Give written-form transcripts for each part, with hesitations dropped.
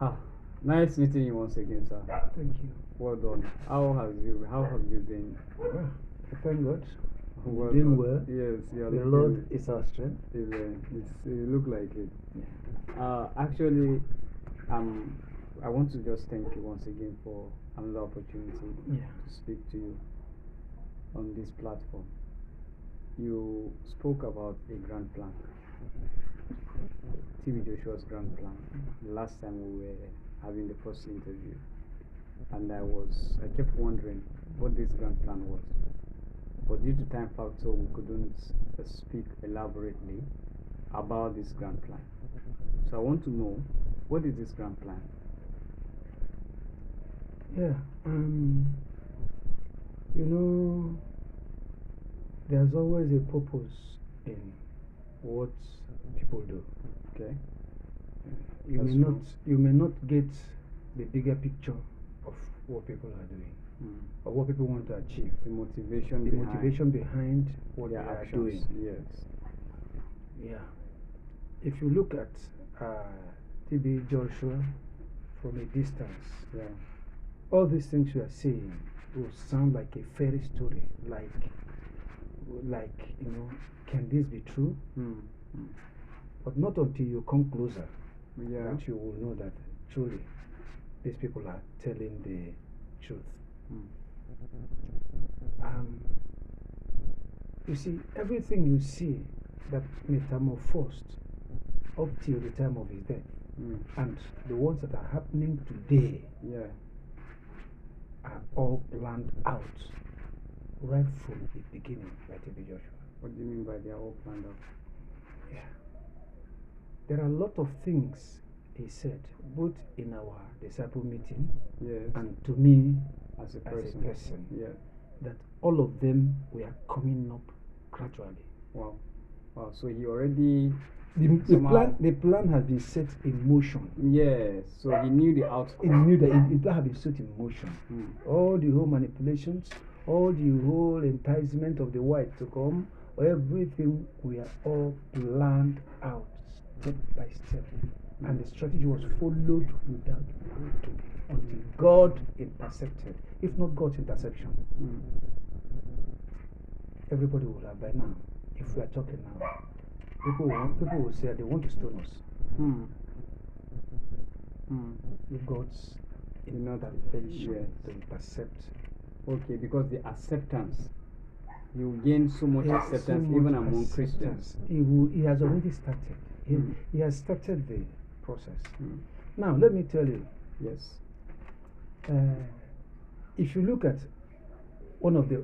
Ah, nice meeting you once again, sir. Thank you. Well done. How have you been? Well, thank God. Well Doing done. well. Yes, you're The looking. Lord is our strength. You look like it. Yeah. Actually, I want to just thank you once again for another opportunity Yeah. to speak to you on this platform. You spoke about a grand plan, TB Joshua's grand plan. The last time we were having the first interview, and I kept wondering what this grand plan was. But due to time factor, we couldn't speak elaborately about this grand plan. So I want to know, what is this grand plan? Yeah. You know, there's always a purpose in what people do. Okay. You may not get the bigger picture of what people are doing or what people want to achieve. The motivation behind what they their are actions. doing. Yes. Yeah. If you look at TB Joshua from a distance, Yeah. all these things you are saying will sound like a fairy story, like can this be true? But not until you come closer that you will know that truly these people are telling the truth. You see, everything you see that metamorphosed up till the time of his death, and the ones that are happening today, are all planned out right from the beginning by TB Joshua. What do you mean by they are all planned out? Yeah. There are a lot of things he said, both in our disciple meeting and to me as a person. That all of them were coming up gradually. Wow. So he already the plan has been set in motion. Yes. So he knew the outcome. He knew that the plan had been set in motion. All the whole manipulations, all the whole enticement of the white to come, everything were all planned out step by step. And the strategy was followed without breaking until God intercepted. If not God's interception, everybody will have by now. If we are talking now, people will say they want to stone us. If God's intervention to intercept. Okay, because the acceptance, you gain so much acceptance even among Christians. He has already started. He has started the process. Now let me tell you. Yes. If you look at one of the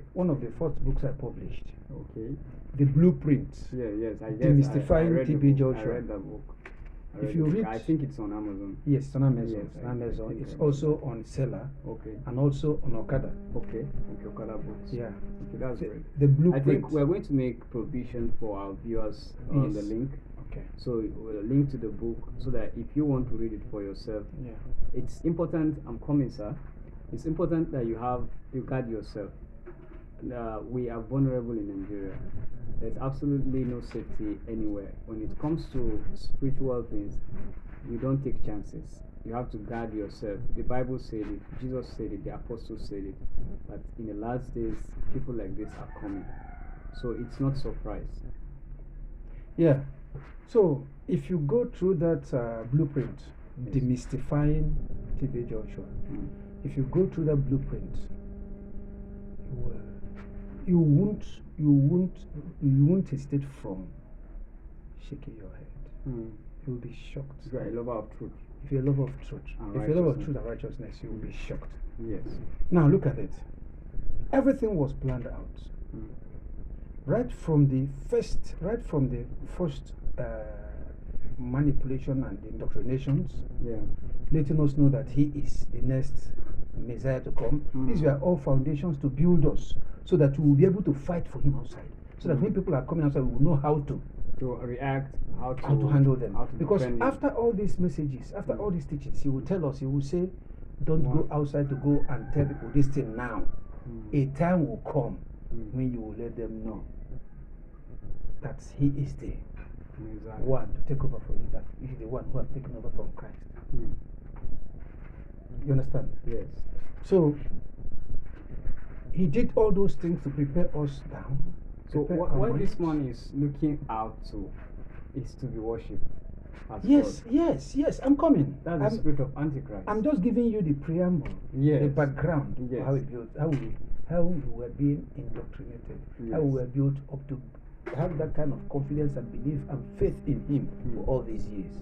first books I published, okay, The Blueprint. Yes, Demystifying TB Joshua. I read that book. If you read, I think it's on Amazon. Yes, it's on Amazon. Yes, on Amazon. It's also on Seller. Okay. And also on Okada. Okay. Okada books. Yeah. Okay, that's great. The Blueprint. I think we're going to make provision for our viewers on the link. Okay. So we'll link to the book so that if you want to read it for yourself, it's important. I'm coming, sir. It's important that you guard yourself. We are vulnerable in Nigeria. There's absolutely no safety anywhere. When it comes to spiritual things, you don't take chances. You have to guard yourself. The Bible said it, Jesus said it, the apostles said it, that in the last days, people like this are coming. So it's not surprise. Yeah. So if you go through that blueprint, demystifying TB Joshua, if you go through that blueprint, you won't hesitate from shaking your head. You will be shocked. If you are a lover of truth. If you're a lover of truth. If you're a lover of truth and righteousness, you will be shocked. Yes. Now look at it. Everything was planned out. Right from the first manipulation and indoctrinations, letting us know that he is the next Messiah to come. These were all foundations to build us so that we will be able to fight for him outside. So that when people are coming outside, we will know how to react, how to handle them. Because after all these messages, after all these teachings, he will tell us, he will say, don't go outside to go and tell people this thing now. A time will come when you will let them know that he is the one to take over for you, that he is the one who has taken over from Christ. You understand? Yes. So he did all those things to prepare us down. So what this man is looking out to is to be worshipped. Yes, God. yes, I'm coming. That's the spirit of Antichrist. I'm just giving you the preamble, the background, of how it built, how we were being indoctrinated, how we were built up to have that kind of confidence and belief and faith in him for all these years.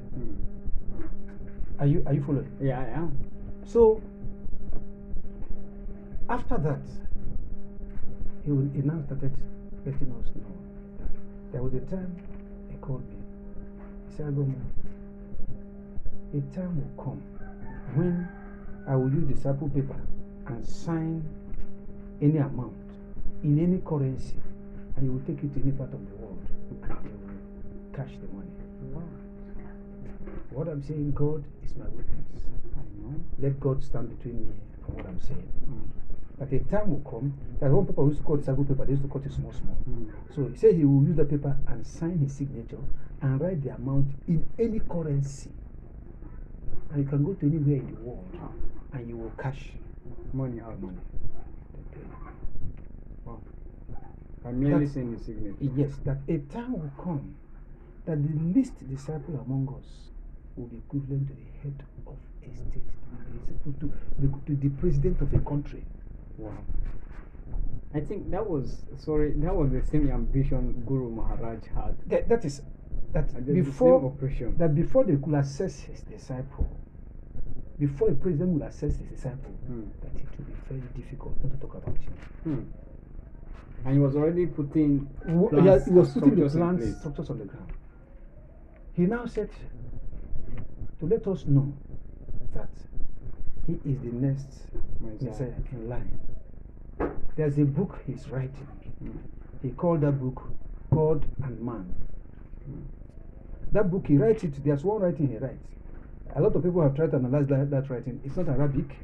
Are you following? Yeah, I am. So after that, he now started letting us know that there was a time he called me. He said, a time will come when I will use the sample paper and sign any amount in any currency, and you will take it to any part of the world and they will cash the money. Wow. What I'm saying, God is my witness. I know. Let God stand between me and what I'm saying. That a time will come, that one paper we used to call the sample paper, they used to cut it small. So he said he will use the paper and sign his signature and write the amount in any currency. And you can go to anywhere in the world and you will cash money out. Wow. I'm merely saying the signature. Yes, that a time will come that the least disciple among us will be equivalent to the head of a state, to the president of a country. Wow. I think that was the same ambition Guru Maharaj had. That's before they could assess his disciple, before a president will assess his disciple, that it will be very difficult not to talk about him. And he was already putting the structures on the ground. He now said to let us know that he is the next Messiah in line. There's a book he's writing. He called that book God and Man. That book, he writes it. There's one writing he writes. A lot of people have tried to analyze that writing. It's not Arabic.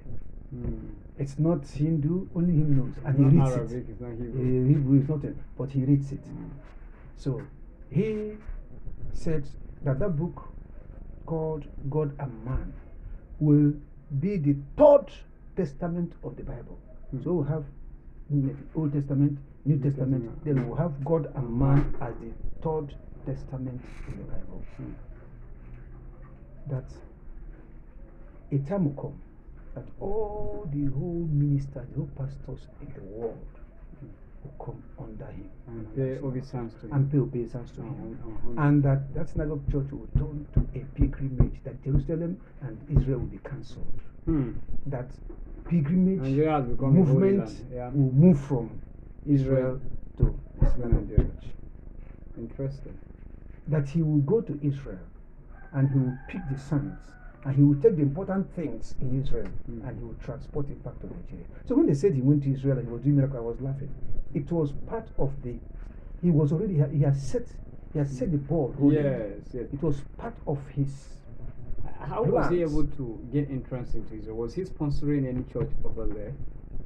It's not Hindu. Only him knows. And he reads Arabic, it. It's not Hebrew. Hebrew is not it, but he reads it. So he said that book called God and Man will be the third testament of the Bible. So we'll have Old Testament, New Testament, then we'll have God and Man as the third testament in the Bible. That a time will come that all the whole ministers, the whole pastors in the world will come under him and pay obeisance to him. And that synagogue church will turn to a pilgrimage, that Jerusalem and Israel will be cancelled. That pilgrimage movement will move from Israel to Islamic church. Interesting. That he will go to Israel and he will pick the sons and he will take the important things in Israel and he will transport it back to Nigeria. So when they said he went to Israel and he was doing miracles, I was laughing. It was part of he had set the ball rolling. Yes. It was part of his How was he able to get entrance into Israel? Was he sponsoring any church over there?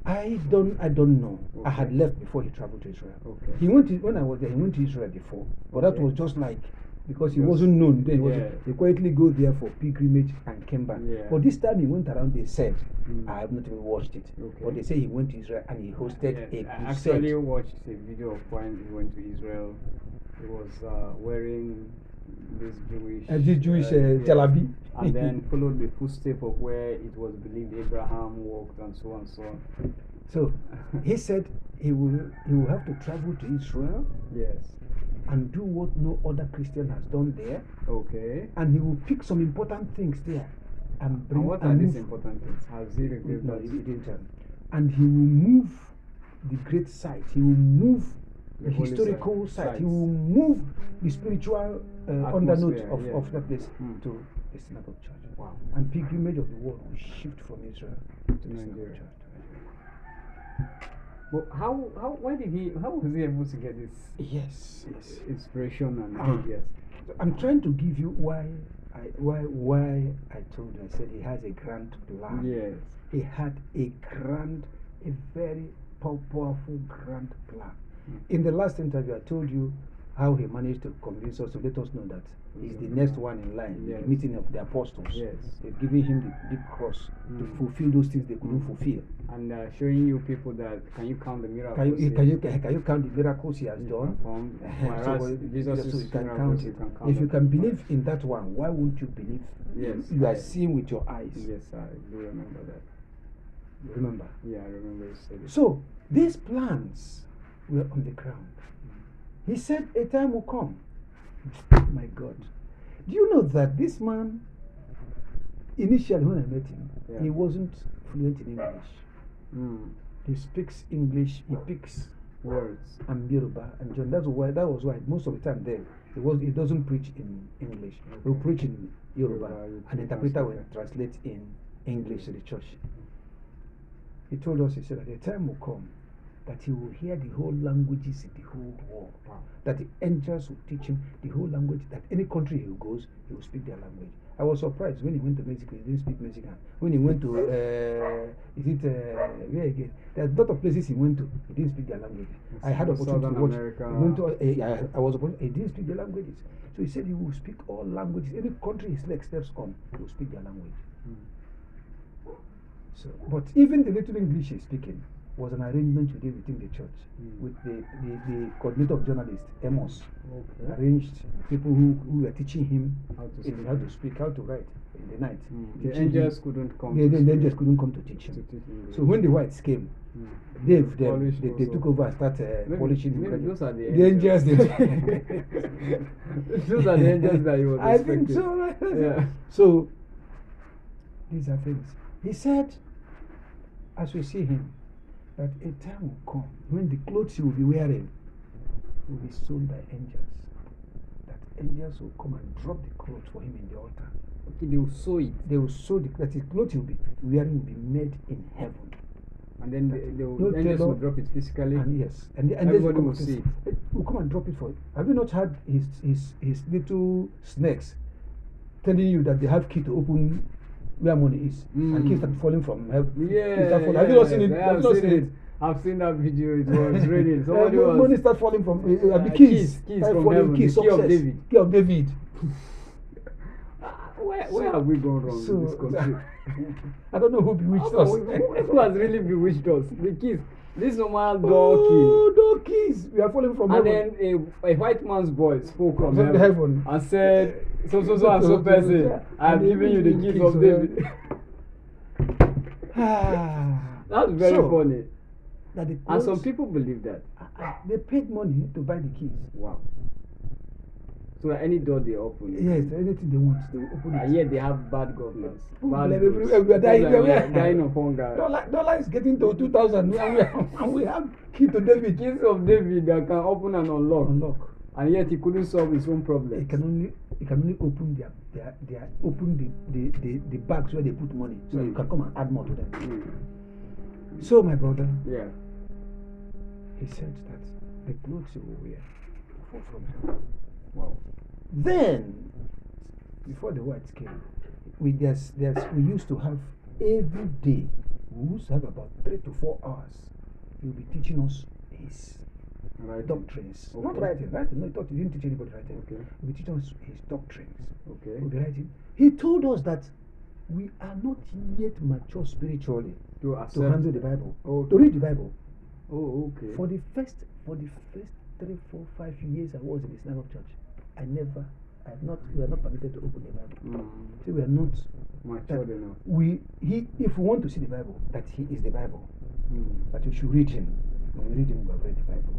I don't know. Okay. I had left before he traveled to Israel. Okay. When I was there, he went to Israel before, but that was just like because he wasn't known then. He quietly go there for pilgrimage and came back. But this time he went around. They said, I have not even watched it, but they say he went to Israel and he hosted a crusade. I actually watched a video of when he went to Israel. He was wearing this Jewish jalabi, and then followed the footsteps of where it was believed Abraham walked and so on and so on. So he said he will have to travel to Israel. Yes. And do what no other Christian has done there. Okay. And he will pick some important things there and bring. And what are these important things? Has he revealed that? No, he didn't tell. And he will move the great site. He will move the historical site. He will move the spiritual undernote of that place to the synagogue church. Wow. And pilgrimage of the world will shift from Israel to the synagogue church. But how was he able to get this inspiration and ideas? I'm trying to give you why I told you. I said he has a grand plan. Yes. He had a very powerful grand plan. In the last interview I told you how he managed to convince us to let us know that he's the next one in line, the meeting of the apostles. Yes. They've given him the big cross to fulfill those things they couldn't fulfill. And showing you people that can you count the miracles? Can you count the miracles he has done? So you can count it. If you can believe in that one, why won't you believe? Yes. You are seeing with your eyes. Yes, I do remember that. You remember? Yeah, I remember you said it. So these plans were on the ground. He said a time will come. My God. Do you know that this man, initially when I met him, he wasn't fluent in English. He speaks English, he picks words and Yoruba and John. That was why most of the time there he doesn't preach in English. Okay. He'll preach in Yoruba and the interpreter will translate in English to the church. He told us, he said that a time will come that he will hear the whole languages in the whole world. Wow. That the angels will teach him the whole language, that any country he goes, he will speak their language. I was surprised when he went to Mexico, he didn't speak Mexican. When he went to, where again? There's a lot of places he went to, he didn't speak their language. I had opportunity to watch. He went to, he didn't speak their languages. So he said he will speak all languages. Any country his leg steps on, he will speak their language. So, but even the little English he's speaking was an arrangement we did within the church with the coordinator of journalists, Amos. Okay. Arranged people who were teaching him how to speak, how to write in the night. The angels couldn't come. The angels couldn't come to teach him. So when the whites came, they took over and started polishing him. Those are the angels. Those are the angels that you were expecting. I think so. Yeah. So these are things. He said, as we see him, that a time will come when the clothes he will be wearing will be sewn by angels. That angels will come and drop the clothes for him in the altar. Okay, they will sew it. They will sew that his clothes he will be wearing will be made in heaven. And then the angels will drop it physically. And yes, and everybody will see it. Will come and drop it for you. Have you not had his little snakes telling you that they have key to open where money is, and keys start falling from heaven? Yeah. Have you not seen it? Have you not seen it? I've seen that video. It was raining. Money start falling from keys from heaven. Keys the key of David. Key of David. Where have we gone wrong in this country? I don't know who bewitched us. Who has really bewitched us? The keys. This normal door key. Oh, door keys. We are falling from heaven. And then a white man's voice spoke from heaven and said, so and so person, I am giving you the keys of David. That's very funny. And some people believe that. They paid money to buy the keys. Wow. So that any door they open. Yes, anything they want, they will open it. And yet they have bad governors. We are dying of hunger. Dollar is getting to 2,000 and we have key to David. Keys of David that can open and unlock. And yet he couldn't solve his own problem. He can only open the bags where they put money, so you can come and add more to them. So my brother, he said that the clothes you will wear will fall from heaven. Wow. Then, before the whites came, we used to have every day. We used to have about 3 to 4 hours. He'll be teaching us his doctrines. Okay. Not writing. No, he didn't teach anybody writing. Okay. He'll be teaching us his doctrines. Okay. He'll be writing. He told us that we are not yet mature spiritually to handle the Bible, to read the Bible. Oh, okay. For the first 3, 4, 5 years I was in the synagogue church, we are not permitted to open the Bible. So we are not matured enough. If we want to see the Bible, that he is the Bible, that we should read him. When we read him, we have read the Bible.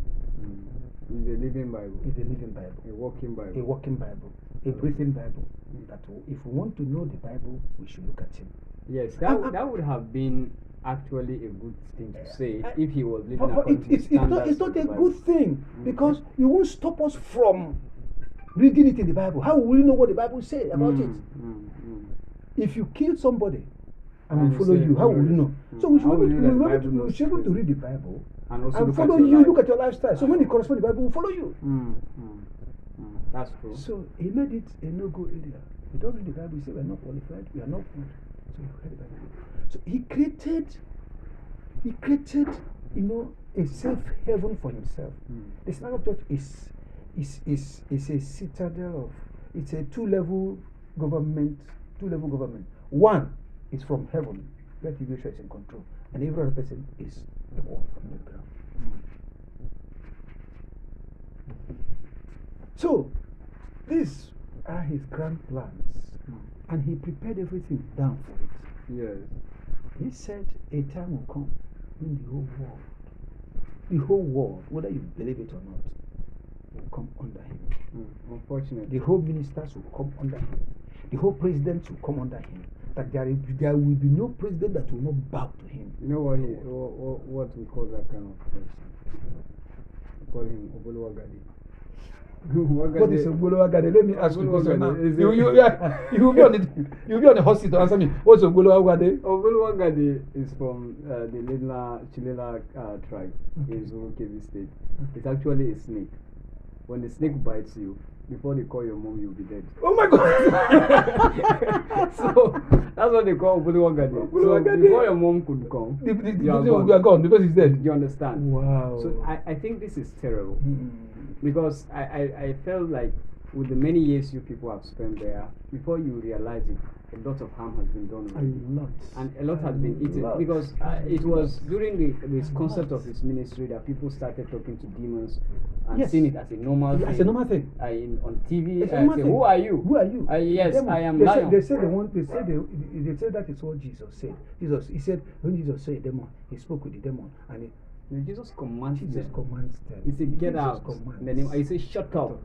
He's a living Bible. He's a living Bible. A walking Bible. A walking Bible. A breathing Bible. That if we want to know the Bible, we should look at him. Yes, that would have been actually a good thing to say if he was living according to the standards. It's not a good thing, because you won't stop us from reading it in the Bible. How will we know what the Bible says about it? If you kill somebody and we follow you, how will we know? So we should be able to read the Bible and follow you. Look at your lifestyle. So when it corresponds to the Bible, we'll follow you. That's true. So he made it a no-go area. We don't read the Bible. We say we are not qualified. We are not good. So we read the Bible. So he created, a safe haven for himself. The synagogue church is is a citadel of, it's a two-level government. One is from heaven, where the is in control, and every other person is the wall on the ground. So these are his grand plans, and he prepared everything down for it. Yes. He said a time will come when the whole world, whether you believe it or not, will come under him. Unfortunately. The whole ministers will come under him. The whole presidents will come under him. That there will be no president that will not bow to him. You know what we call that kind of person? We call him Oboluwagadi. What is Ogbolowagade? Let me ask you this now. You will be on the hot seat to answer me. What's Ogbolowagade? Ogbolowagade is from the Chilela tribe in Zulu Kebbi State. It's actually a snake. When the snake bites you, before they call your mom, you'll be dead. Oh my God! So that's what they call Ogbolowagade. So before your mom could come, you are gone because he's dead. You understand? Wow. So I think this is terrible. Because I felt like with the many years you people have spent there, before you realize it, a lot of harm has been done already. And a lot has been eaten. Because it was during this concept of his ministry that people started talking to demons and seeing it as a normal thing. As a normal thing. On TV, say, who are you? Who are you? Yes, I am lion. They said that is what Jesus said. He said, when Jesus said demon, he spoke with the demon, and Jesus commands them. He said, get out. And then he said, shut up.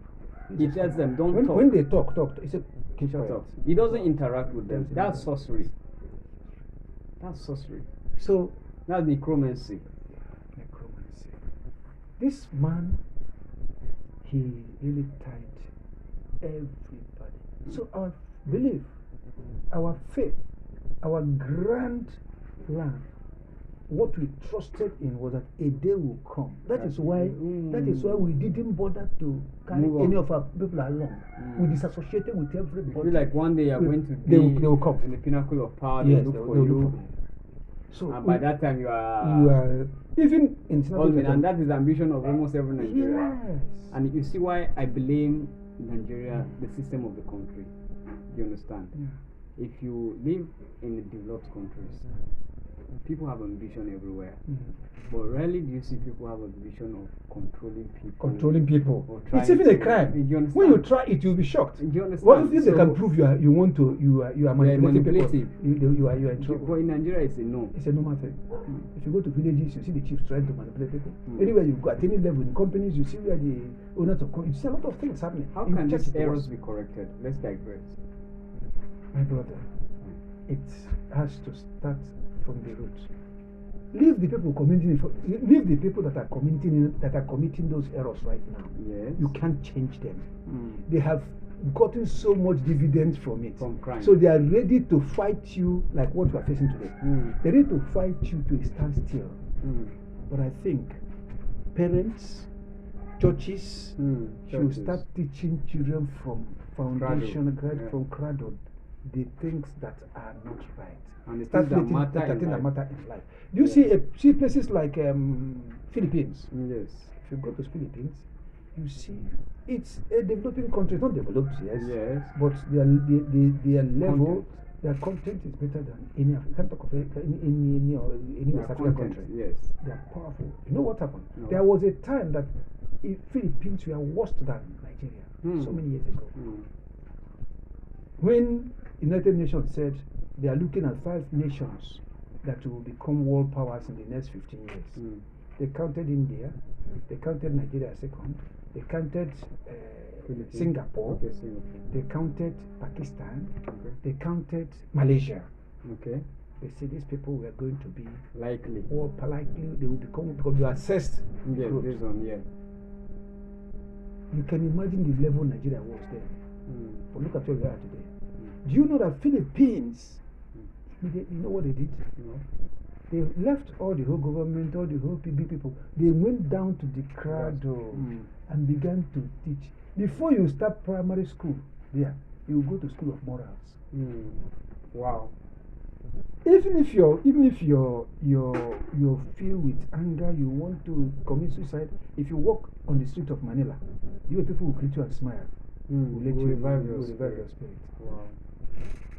He tells them, don't talk. When they talk, he said, shut up. He doesn't interact with them. That's sorcery. So that's necromancy. This man, he really tied everybody. So our belief, our faith, our grand plan, what we trusted in was that a day will come. That is why we didn't bother to carry any of our people along. We disassociated with everybody. You feel like one day you are going to be they will come in the pinnacle of power. Yes, they look for you. So and by that time you are even in and that is the ambition of almost every Nigerian. Yes. And you see why I blame Nigeria, the system of the country. You understand? Yeah. If you live in the developed countries, people have ambition everywhere, but rarely do you see people have a vision of controlling people. It's even a crime. When you try it, you'll be shocked. Do you understand? What if they can prove you are manipulating people? You are in trouble. But in Nigeria, it's a no. It's a normal thing. If you go to villages, you see the chiefs trying to manipulate people. Anywhere you go, at any level in companies, you see where the owners of companies, you see a lot of things happening. How can these errors be corrected? Let's digress. My brother, it has to start from the root. Leave the people that are committing those errors right now. Yes. You can't change them. They have gotten so much dividends from it. From crime. So they are ready to fight you like what we are facing today. They're ready to fight you to a standstill. But I think parents, churches should start teaching children from foundation, from cradle, the things that are not right. And the things that matter in life. Do you see places like Philippines? Yes. If you go to Philippines, you see it's a developing country. It's not developed, yes. But their level, their content is better than any. You can't talk of any West African country. Yes. They are powerful. You know what happened? No. There was a time that Philippines were worse than Nigeria. So many years ago. When United Nations said they are looking at 5 nations that will become world powers in the next 15 years. They counted India, they counted Nigeria second, they counted Singapore, they counted Pakistan, they counted Malaysia. Okay. They said these people were going to be likely, they will become, because you assessed based on You can imagine the level Nigeria was then. But look at where we are today. Do you know that Philippines, you know what they did? No. They left all the whole government, all the whole big people. They went down to the cradle and began to teach. Before you start primary school, you go to school of morals. Wow. Even if you're filled with anger, you want to commit suicide. If you walk on the street of Manila, people will greet you and smile. Will let you revive your spirit. Wow.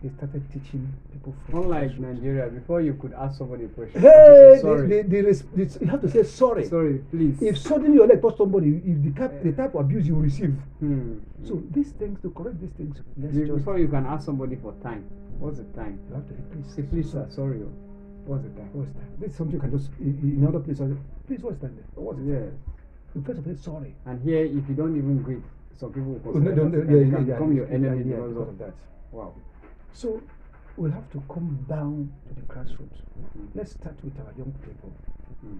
They started teaching people. Unlike Nigeria, before you could ask somebody a question, hey, sorry. You have to say sorry. Sorry, please. If suddenly your leg touch somebody, if the type of abuse you receive. So these things, to correct these things, before you can ask somebody for time. What's the time? You have to say, please, sir, sorry. What's the time? What's time? This is something you can just in another place. Please, what's time? What's the time? You first of all, sorry. And here, if you don't even greet, some people will become your enemy because of that. Wow. So we'll have to come down to the grassroots. Let's start with our young people.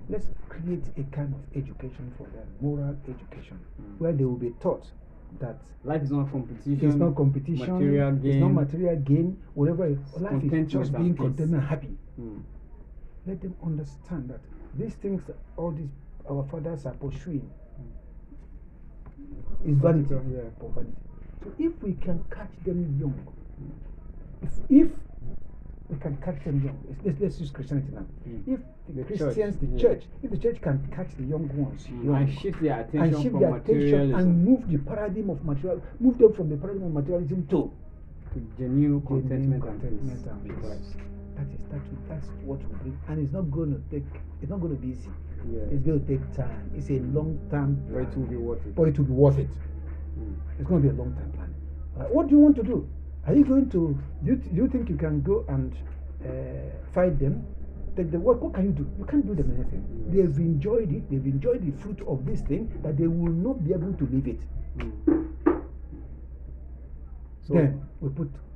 Let's create a kind of education for them, moral education, where they will be taught that life is not competition. It's not competition. Material gain. It's not material gain. Whatever life is, just being content and happy. Let them understand that these things, all these our fathers are pursuing, is vanity. So if we can catch them young, if we can catch them young, let's use Christianity now. If the Christians, if the church can catch the young ones young, and shift their attention and move the paradigm of move them from the paradigm of materialism to genuine contentment and peace. That's what we bring, and it's not going to be easy. It's going to take time. It's a long-term plan. But it will be worth it. But it will be worth it. It's going to be a long-term plan. What do you want to do? Are you going to? Do you think you can go and fight them? What can you do? You can't do them anything. They've enjoyed it. They've enjoyed the fruit of this thing, that they will not be able to leave it. So then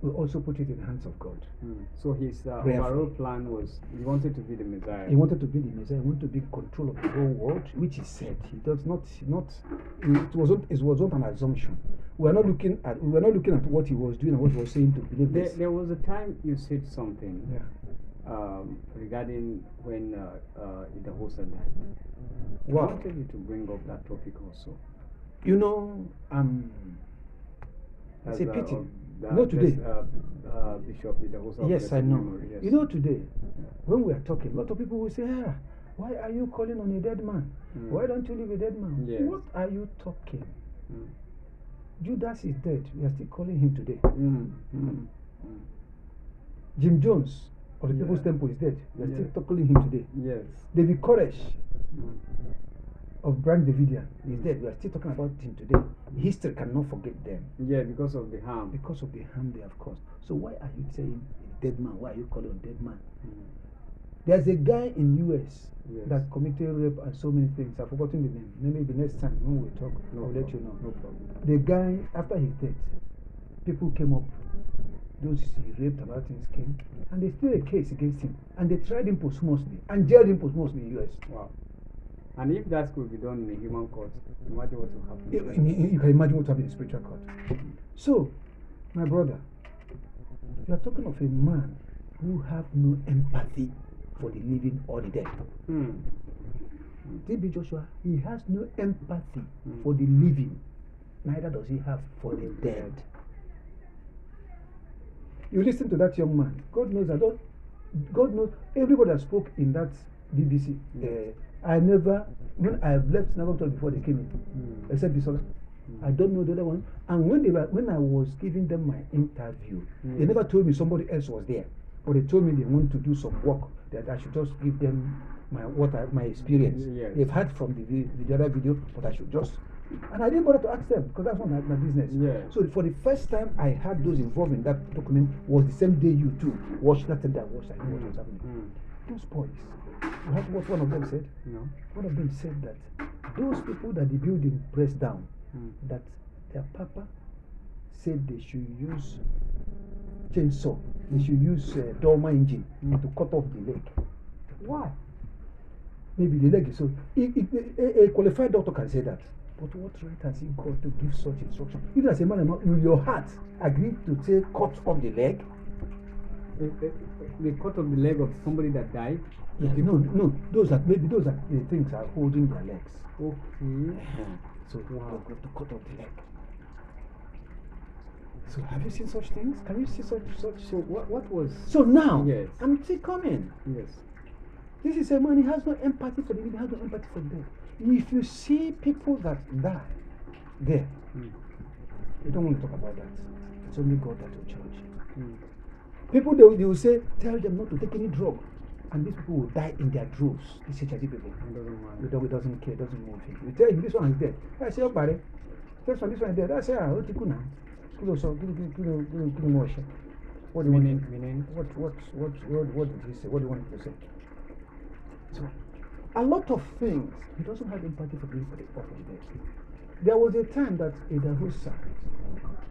we also put it in the hands of God. So his overall plan was he wanted to be the Messiah. He wanted to be the Messiah. He wanted to be in control of the whole world, which he said. He does not. It wasn't an assumption. We were not looking at what he was doing and what he was saying to believe this. There was a time you said something regarding when the host died. Wow. I wanted you to bring up that topic also. You know, it's a pity. Today. Bishop, the host of yes, I know. Yes. You know, today, when we are talking, a lot of people will say, why are you calling on a dead man? Why don't you leave a dead man? Yes. What are you talking? Judas is dead. We are still calling him today. Jim Jones of the People's Temple is dead. We are still calling him today. Yes. David Koresh of Brand Davidian is dead. We are still talking about him today. History cannot forget them. Yeah, because of the harm. Because of the harm they have caused. So why are you saying a dead man? Why are you calling a dead man? There's a guy in US that committed rape and so many things. I've forgotten the name. Maybe next time when we talk, I'll let you know. No problem. The guy, after his death, people came up, those he raped about things came, and they still a case against him. And they tried him posthumously and jailed him posthumously in the US. Wow. And if that could be done in a human court, imagine what will happen. You can imagine what will happen in a spiritual court. So, my brother, you are talking of a man who have no empathy for the living or the dead. T.B. Joshua, he has no empathy for the living, neither does he have for the dead. You listen to that young man. God knows God knows everybody that spoke in that BBC. When I have left Sinagogue before they came in, except Bisola. I don't know the other one. And when I was giving them my interview, they never told me somebody else was there. But they told me they want to do some work, that I should just give them my experience. They've heard from the other video, but I should just. And I didn't bother to ask them because that's not my business. So for the first time I had those involved in that document was the same day you too watched that thing that I watched. I knew what was happening. Those boys. You heard what one of them said? No. One of them said that those people that the building pressed down, that their papa said they should use chainsaw, they should use Dolma engine to cut off the leg. Why? Maybe the leg is so. A qualified doctor can say that. But what right has he got to give such instruction? Even as a man, will your heart agree to say cut off the leg? The cut off the leg of somebody that died? Yeah, no. Those that the things are holding their legs. Okay. So wow, to cut off the leg. So have you seen such things? Can you see such? So what was? So now, yes, I'm still coming. Yes. This is a man. He has no empathy for the living. He has no empathy for death. If you see people that die there, they don't want to talk about that. It's only God that will judge. People they will say, tell them not to take any drug, and these people will die in their droves. These HIV people. It doesn't care. It doesn't move him. You tell him this one is dead. I say, oh, buddy, this one is dead. I say, what do you now? What do you meaning? What did he say? What do you want to say? So, a lot of things, he doesn't have empathy for the dead. There was a time that Eda Husa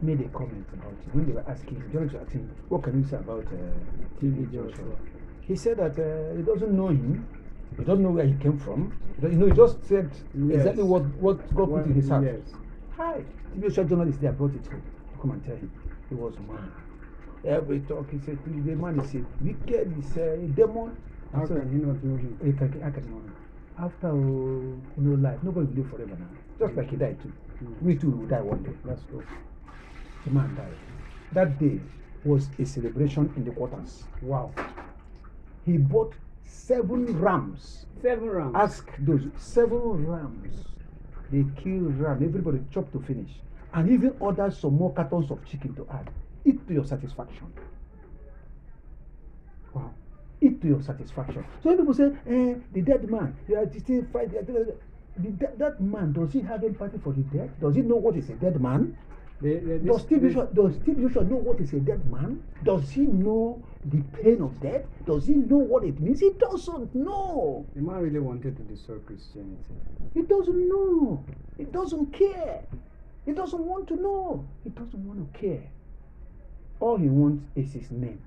made a comment about it when they were asking, John was asking, what can you say about TB Joshua? He said that he doesn't know him, he doesn't know where he came from. He just said exactly what God put in his heart. Yes. Hi, TB Joshua journalist there brought it to come and tell him. He was mad. Every talk, he said, the man is a wicked, he's a demon. How can he not know him? How can he know him? After life, nobody will live forever now. Just like he died too. We too will die one day. That's true. The man died. That day was a celebration in the quarters. Wow. He bought 7 rams. 7 rams? Ask those 7 rams. They killed ram. Everybody chopped to finish. And even ordered some more cartons of chicken to add. Eat to your satisfaction. Wow. Eat to your satisfaction. So people say, the dead man, you are still fighting. That man, does he have empathy for the dead? Does he know what is a dead man? Does Steve Joshua know what is a dead man? Does he know the pain of death? Does he know what it means? He doesn't know. The man really wanted to destroy Christianity. He doesn't know. He doesn't care. He doesn't want to know. He doesn't want to care. All he wants is his name.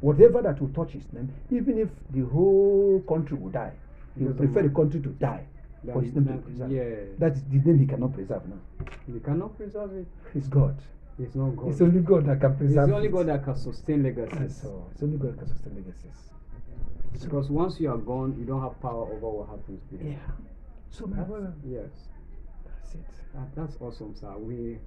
Whatever that will touch his name, even if the whole country will die, he will prefer the country to die for his name to preserve. Yeah. That is the name he cannot preserve now. He cannot preserve it. He's God. He's not God. It's only God that can preserve it. It's the only God that can sustain legacies. It's only God that can sustain legacies. Because once you are gone, you don't have power over what happens to you. Yeah. So my brother. Yes. That's it. That's awesome, sir. We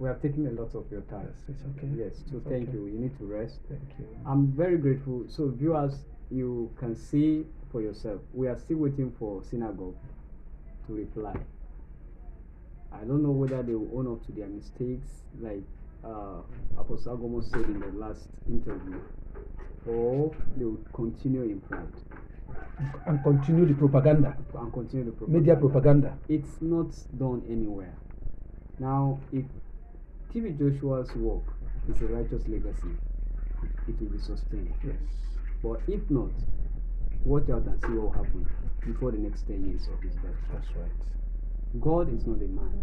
have taken a lot of your time. Yes, it's okay. Yes, so thank you. You need to rest. Thank you. I'm very grateful. So viewers, you can see for yourself. We are still waiting for Synagogue to reply. I don't know whether they will own up to their mistakes, like Apostle Agomo said in the last interview, or they will continue in pride. And continue the propaganda. Media propaganda. It's not done anywhere. Now, if TB Joshua's work is a righteous legacy, it will be sustained. Yes. But if not, watch out and see what will happen before the next 10 years of his death. That's right. God is not a man.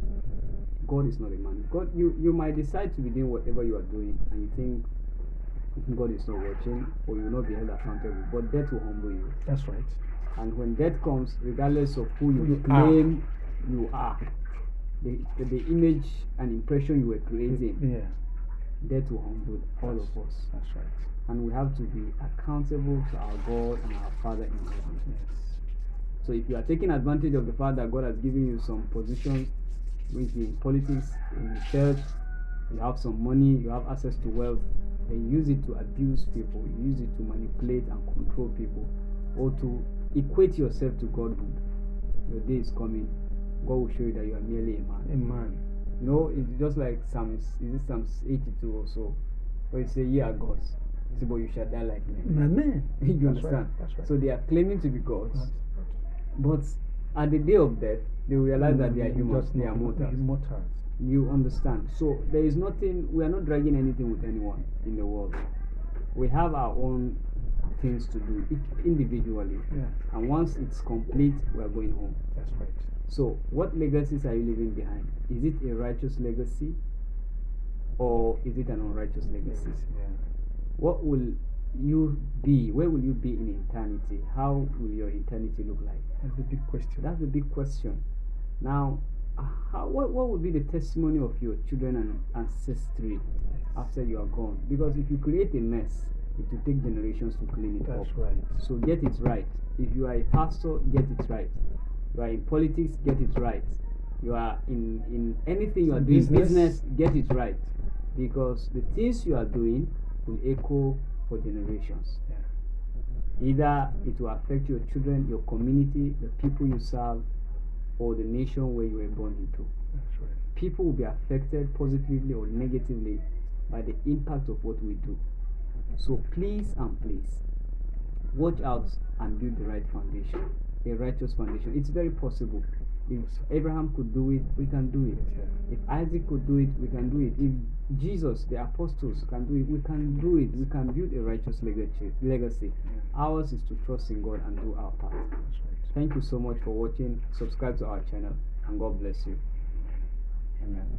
God is not a man. God, you might decide to be doing whatever you are doing and you think God is not watching or you will not be held accountable, but death will humble you. That's right. And when death comes, regardless of who you claim you are, the image and impression you were creating, death will humble all of us. That's right. And we have to be accountable to our God and our Father in heaven. Yes. So if you are taking advantage of the fact that God has given you some positions, maybe in politics, in the church, you have some money, you have access to wealth, and use it to abuse people, you use it to manipulate and control people, or to equate yourself to Godhood, your day is coming. God will show you that you are merely a man. A man. You know, it's just like Psalms 82 or so, where you say, ye are gods, but you shall die like men. Men. You understand? Right. That's right. So they are claiming to be gods, but at the day of death, they will realize that they are humans, they are mortals. You understand? So there is nothing, we are not dragging anything with anyone in the world. We have our own things to do individually. Yeah. And once it's complete, we are going home. That's right. So what legacies are you leaving behind? Is it a righteous legacy or is it an unrighteous legacy? Yeah. What will you be? Where will you be in eternity? How will your eternity look like? That's the big question. That's the big question. Now, what would be the testimony of your children and ancestry after you are gone? Because if you create a mess, it will take generations to clean it up. That's right. So get it right. If you are a pastor, get it right. You are in politics, get it right. You are in anything you are doing, business, get it right, because the things you are doing will echo for generations. Either it will affect your children, your community, the people you serve, or the nation where you were born into. That's right. People will be affected positively or negatively by the impact of what we do. So please and please, watch out and build the right foundation, a righteous foundation. It's very possible. If Abraham could do it, we can do it. If Isaac could do it, we can do it. If Jesus, the apostles, can do it, we can do it. We can build a righteous legacy. Ours is to trust in God and do our part. Thank you so much for watching. Subscribe to our channel, and God bless you. Amen.